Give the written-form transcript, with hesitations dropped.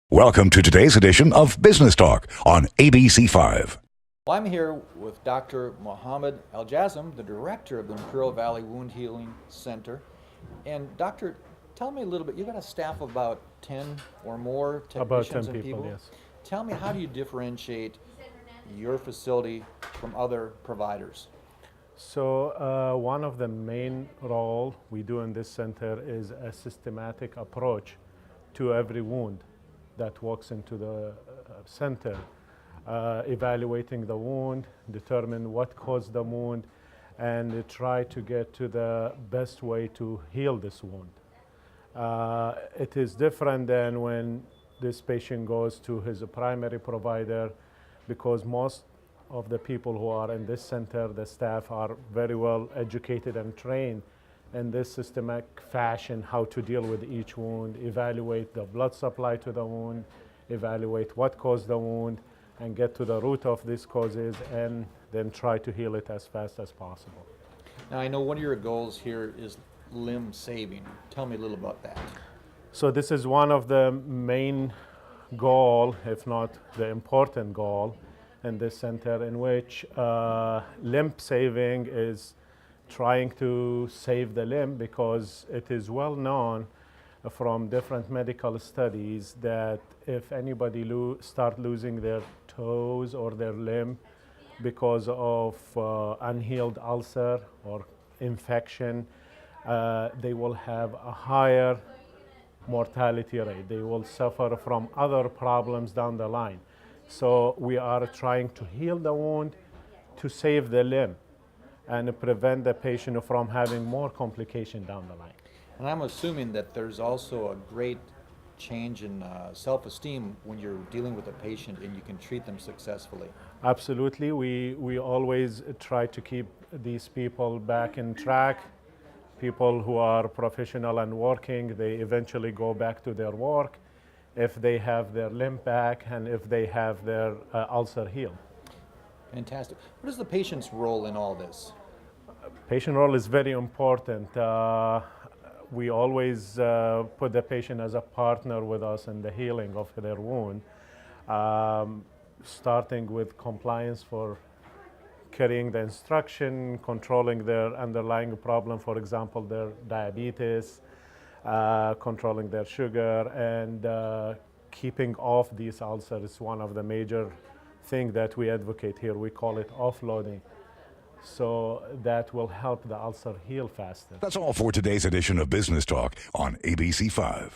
Welcome to today's edition of Business Talk on ABC5. Well, I'm here with Dr. Mohammed Al-Jasim, the director of the Imperial Valley Wound Healing Center. And Doctor, tell me a little bit, you've got a staff of about 10 or more technicians and people. Yes. Tell me, how do you differentiate your facility from other providers? So one of the main role we do in this center is a systematic approach to every wound that walks into the center, evaluating the wound, determine what caused the wound, and try to get to the best way to heal this wound. It is different than when this patient goes to his primary provider, because most of the people who are in this center, the staff, are very well educated and trained in this systematic fashion, how to deal with each wound, evaluate the blood supply to the wound, evaluate what caused the wound, and get to the root of these causes, and then try to heal it as fast as possible. Now, I know one of your goals here is limb saving. Tell me a little about that. So this is one of the main goal, if not the important goal, in this center, in which limb saving is trying to save the limb, because it is well known from different medical studies that if anybody start losing their toes or their limb because of unhealed ulcer or infection, they will have a higher mortality rate. They will suffer from other problems down the line. So we are trying to heal the wound to save the limb and prevent the patient from having more complication down the line. And I'm assuming that there's also a great change in self-esteem when you're dealing with a patient and you can treat them successfully. Absolutely. We always try to keep these people back in track. People who are professional and working, they eventually go back to their work if they have their limb back and if they have their ulcer healed. Fantastic. What is the patient's role in all this? Patient role is very important. We always put the patient as a partner with us in the healing of their wound, starting with compliance for carrying the instruction, controlling their underlying problem, for example, their diabetes, controlling their sugar, and keeping off these ulcers is one of the major things that we advocate here. We call it offloading. So that will help the ulcer heal faster. That's all for today's edition of Business Talk on ABC5.